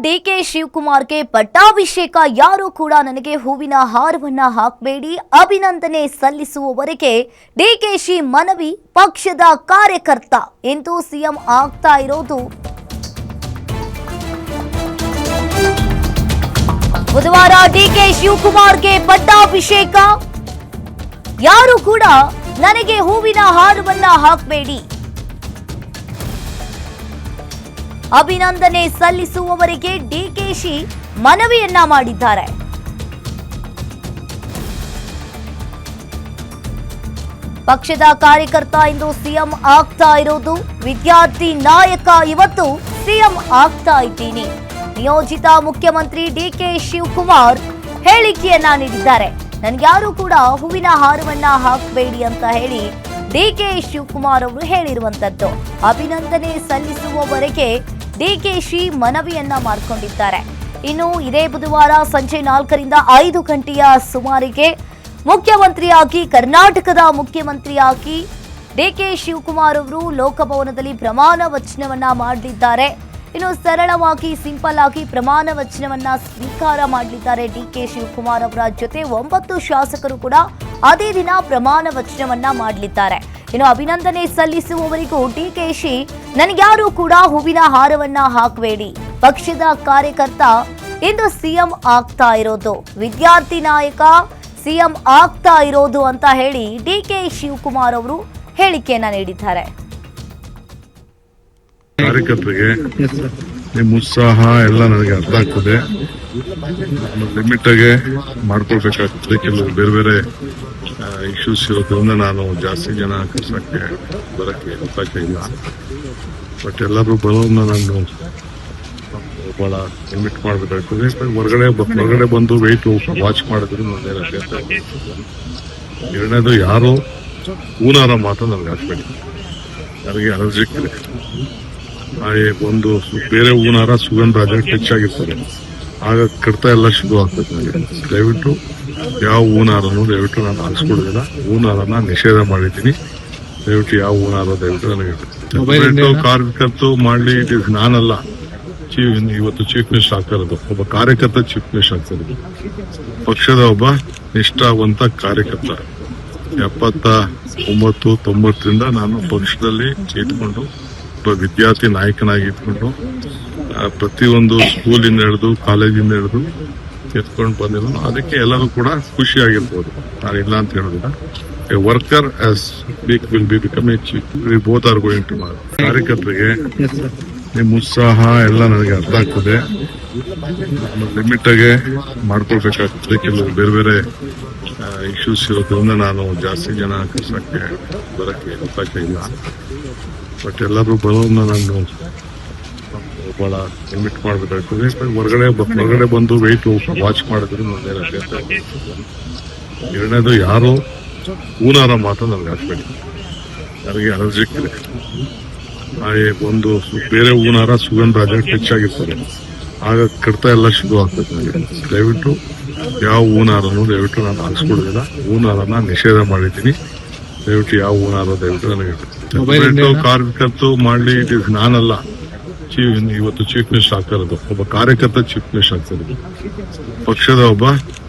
DK ಶಿವಕುಮಾರ್ಗೆ ಪಟ್ಟಾಭಿಷೇಕ ಯಾರು ಕೂಡ ನನಗೆ ಹೂವಿನ ಹಾರವನ್ನ ಹಾಕಬೇಡಿ, ಅಭಿನಂದನೆ ಸಲ್ಲಿಸುವವರೆಗೆ ಡಿಕೆಶಿ ಮನವಿ ಪಕ್ಷದ ಕಾರ್ಯಕರ್ತ ಎಂದು ಸಿಎಂ ಆಗ್ತಾ ಇರೋದು ಬುಧವಾರ ಡಿಕೆ ಶಿವಕುಮಾರ್ಗೆ ಪಟ್ಟಾಭಿಷೇಕ ಯಾರು ಕೂಡ ನನಗೆ ಹೂವಿನ ಹಾರವನ್ನ ಹಾಕಬೇಡಿ, ಅಭಿನಂದನೆ ಸಲ್ಲಿಸುವವರೆಗೆ ಡಿಕೆಶಿ ಮನವಿಯನ್ನ ಮಾಡಿದ್ದಾರೆ. ಪಕ್ಷದ ಕಾರ್ಯಕರ್ತ ಎಂದು ಸಿಎಂ ಆಗ್ತಾ ಇರೋದು ವಿದ್ಯಾರ್ಥಿ ನಾಯಕ, ಇವತ್ತು ಸಿಎಂ ಆಗ್ತಾ ಇದ್ದೀನಿ. ನಿಯೋಜಿತ ಮುಖ್ಯಮಂತ್ರಿ ಡಿಕೆ ಶಿವಕುಮಾರ್ ಹೇಳಿಕೆಯನ್ನ ನೀಡಿದ್ದಾರೆ. ನನ್ಗ್ಯಾರು ಕೂಡ ಹೂವಿನ ಹಾರವನ್ನ ಹಾಕಬೇಡಿ ಅಂತ ಹೇಳಿ ಡಿಕೆ ಶಿವಕುಮಾರ್ ಅವರು ಹೇಳಿರುವಂತದ್ದು. ಅಭಿನಂದನೆ ಸಲ್ಲಿಸುವವರೆಗೆ ಡಿಕೆಶಿ ಮನವಿಯನ್ನ ಮಾಡಿಕೊಂಡಿದ್ದಾರೆ. ಇನ್ನು ಇದೇ ಬುಧವಾರ ಸಂಜೆ 4ರಿಂದ 5 ಗಂಟೆಯ ಸುಮಾರಿಗೆ ಮುಖ್ಯಮಂತ್ರಿಯಾಗಿ ಕರ್ನಾಟಕದ ಮುಖ್ಯಮಂತ್ರಿಯಾಗಿ ಡಿಕೆ ಶಿವಕುಮಾರ್ ಅವರು ಲೋಕಭವನದಲ್ಲಿ ಪ್ರಮಾಣ ವಚನವನ್ನ ಮಾಡಲಿದ್ದಾರೆ. ಇನ್ನು ಸರಳವಾಗಿ ಸಿಂಪಲ್ ಆಗಿ ಪ್ರಮಾಣ ವಚನವನ್ನ ಸ್ವೀಕಾರ ಮಾಡಲಿದ್ದಾರೆ ಡಿಕೆ ಶಿವಕುಮಾರ್ ಅವರ ಜೊತೆ 9 ಶಾಸಕರು ಕೂಡ ಅದೇ ದಿನ ಪ್ರಮಾಣ ವಚನವನ್ನ ಮಾಡಲಿದ್ದಾರೆ. ಇನ್ನು ಅಭಿನಂದನೆ ಸಲ್ಲಿಸುವವರಿಗೂ ಡಿಕೆಶಿ ನನಗ್ಯಾರು ಕೂಡ ಹೂವಿನ ಹಾರವನ್ನ ಹಾಕಬೇಡಿ, ಪಕ್ಷದ ಕಾರ್ಯಕರ್ತ ಎಂದು ಸಿಎಂ ಆಗ್ತಾ ಇರೋದು ವಿದ್ಯಾರ್ಥಿ ನಾಯಕ, ಸಿಎಂ ಆಗ್ತಾ ಇರೋದು ಅಂತ ಹೇಳಿ ಡಿಕೆ ಶಿವಕುಮಾರ್ ಅವರು ಹೇಳಿಕೆಯನ್ನ ನೀಡಿದ್ದಾರೆ. ಕಾರ್ಯಕರ್ತರಿಗೆ ನಿಮ್ಮ ಉತ್ಸಾಹ ಎಲ್ಲ ನನಗೆ ಅರ್ಥ ಆಗ್ತದೆ. ಲಿಮಿಟ್ ಆಗಿ ಮಾಡ್ಕೊಳ್ಬೇಕಾಗ್ತದೆ. ಕೆಲವು ಬೇರೆ ಬೇರೆ ಇಶ್ಯೂಸ್ ಇರೋದ್ರಿಂದ ನಾನು ಜಾಸ್ತಿ ಜನ ಕರ್ಸಕ್ಕೆ ಬರಕ್ಕೆ ಅವಕಾಶ ಇಲ್ಲ. ಬಟ್ ಎಲ್ಲರೂ ಬರೋದನ್ನ ನಾನು ಬಹಳ ಲಿಮಿಟ್ ಮಾಡಬೇಕಾಗ್ತದೆ. ಹೊರಗಡೆ ಬಂದು ವೆಯ್ಟ್ ವಾಚ್ ಮಾಡಿದ್ರೆ ನಂದೇನು ಅಭ್ಯಂತರ ಇಲ್ಲ. ಎರಡನೇದು, ಯಾರು ಹೂನಾರ ಮಾತ್ರ ನನಗೆ ಹಾಕ್ಬೇಡಿ, ನನಗೆ ಅಲರ್ಜಿಕ್ ಇದೆ. ಒಂದು ಬೇರೆ ಹೂನಾರ ಸುಗಂಧ ಟಚ್ ಆಗಿರ್ತದೆ, ಆಗ ಕಡ್ತ ಎಲ್ಲ ಶುರು ಆಗ್ತದೆ. ನನಗೆ ದಯವಿಟ್ಟು ಯಾವ ಹೂನಾರನು ದಯವಿಟ್ಟು ನಾನು ಹಾಕ್ಸ್ಕೊಡೋದಿಲ್ಲ. ಹೂನಾರನ ನಿಷೇಧ ಮಾಡಿದ್ದೀನಿ. ದಯವಿಟ್ಟು ಯಾವ ಹೂನಾರ ದಯವಿಟ್ಟು ನನಗೆ ಕಾರ್ಯಕರ್ತರು ಮಾಡಲಿ. ನಾನಲ್ಲ ಇವತ್ತು ಚೀಫ್ ಮಿನಿಸ್ಟರ್ ಆಗ್ತಾ ಇರೋದು, ಒಬ್ಬ ಕಾರ್ಯಕರ್ತ ಚೀಫ್ ಮಿನಿಸ್ಟರ್ ಆಗ್ತಾ ಇರೋದು. ಪಕ್ಷದ ಒಬ್ಬ ನಿಷ್ಠಾವಂತ ಕಾರ್ಯಕರ್ತ. 79, 90ರಿಂದ ನಾನು ಪಕ್ಷದಲ್ಲಿ ಇಟ್ಕೊಂಡು ಒಬ್ಬ ವಿದ್ಯಾರ್ಥಿ ನಾಯಕನಾಗಿ ಇಟ್ಕೊಂಡು ಪ್ರತಿಯೊಂದು ಸ್ಕೂಲಿಂದ ಹಿಡಿದು ಕಾಲೇಜಿಂದ ಹಿಡಿದು ಎತ್ಕೊಂಡು ಬಂದಿರೋನು. ಅದಕ್ಕೆ ಎಲ್ಲರೂ ಕೂಡ ಖುಷಿಯಾಗಿರ್ಬೋದು, ನಾನು ಇಲ್ಲ ಅಂತ ಹೇಳೋದಿಲ್ಲ. A worker as will be become a chief. We both are going to mar. ಕಾರ್ಯಕರ್ತರಿಗೆ ನಿಮ್ಮ ಉತ್ಸಾಹ ಎಲ್ಲ ನನಗೆ ಅರ್ಥ ಆಗ್ತದೆ. ಲಿಮಿಟ್ ಆಗಿ ಮಾಡ್ಕೊಳ್ಬೇಕಾಗ್ತದೆ. ಕೆಲವು ಬೇರೆ ಬೇರೆ ಇಶ್ಯೂಸ್ ಇರೋದ್ರಿಂದ ನಾನು ಜಾಸ್ತಿ ಜನ ಕರ್ಸಕ್ಕೆ ಬರಕ್ಕೆ ಅವಕಾಶ ಇಲ್ಲ. ಬಟ್ ಎಲ್ಲರೂ ಬರೋದನ್ನ ನಾನು ಬಹಳ ಲಿಮಿಟ್ ಮಾಡಬೇಕಾಗ್ತದೆ. ಹೊರಗಡೆ ಬಂದು ವೆಯ್ಟ್ ವಾಚ್ ಮಾಡಿದ್ರೆ ನಂದೇನು ಅಭ್ಯಂತರ ಇಲ್ಲ. ಎರಡನೇದು, ಯಾರು ಹೂನಾರ ಮಾತ್ರ ನನಗೆ ಹಾಕ್ಬೇಡಿ, ನನಗೆ ಅಲರ್ಜಿಕ್ ಇದೆ. ಒಂದು ಬೇರೆ ಹೂನಾರ ಸುಗಂಧ ಟಚ್ ಆಗಿರ್ತದೆ, ಆಗ ಕಡ್ತ ಎಲ್ಲ ಶುರು ಆಗ್ತದೆ. ನನಗೆ ದಯವಿಟ್ಟು ಯಾವ ಹೂನಾರನು ದಯವಿಟ್ಟು ನಾನು ಹಾಕ್ಸ್ಕೊಡೋದಿಲ್ಲ. ಹೂನಾರನ ನಿಷೇಧ ಮಾಡಿದ್ದೀನಿ. ದಯವಿಟ್ಟು ಯಾವ ಹೂನಾರ ದಯವಿಟ್ಟು ನನಗೆ ಕಾರ್ಯಕರ್ತರು ಮಾಡಲಿ. ನಾನಲ್ಲ ಇವತ್ತು ಚೀಫ್ ಮಿನಿಸ್ಟರ್ ಆಗ್ತಾ ಇರೋದು, ಒಬ್ಬ ಕಾರ್ಯಕರ್ತ ಚೀಫ್ ಮಿನಿಸ್ಟರ್ ಆಗ್ತಾ ಇರೋದು. ಪಕ್ಷದ ಒಬ್ಬ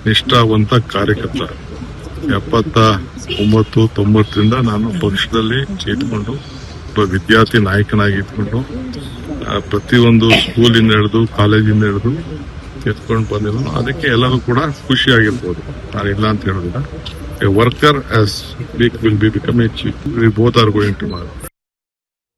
ನಿಷ್ಠಾವಂತ ಕಾರ್ಯಕರ್ತ. 79, 90ರಿಂದ ನಾನು ಪಕ್ಷದಲ್ಲಿ ಇಟ್ಕೊಂಡು ಒಬ್ಬ ವಿದ್ಯಾರ್ಥಿ ನಾಯಕನಾಗಿ ಇಟ್ಕೊಂಡು ಪ್ರತಿಯೊಂದು ಸ್ಕೂಲಿಂದ ಹಿಡಿದು ಕಾಲೇಜಿಂದ ಹಿಡಿದು ಎತ್ಕೊಂಡು ಬಂದಿರೋನು. ಅದಕ್ಕೆ ಎಲ್ಲರೂ ಕೂಡ ಖುಷಿಯಾಗಿರ್ಬೋದು, ನಾನು ಇಲ್ಲ ಅಂತ ಹೇಳೋದಿಲ್ಲ. A worker as will be become a chief. We both are going to Mar.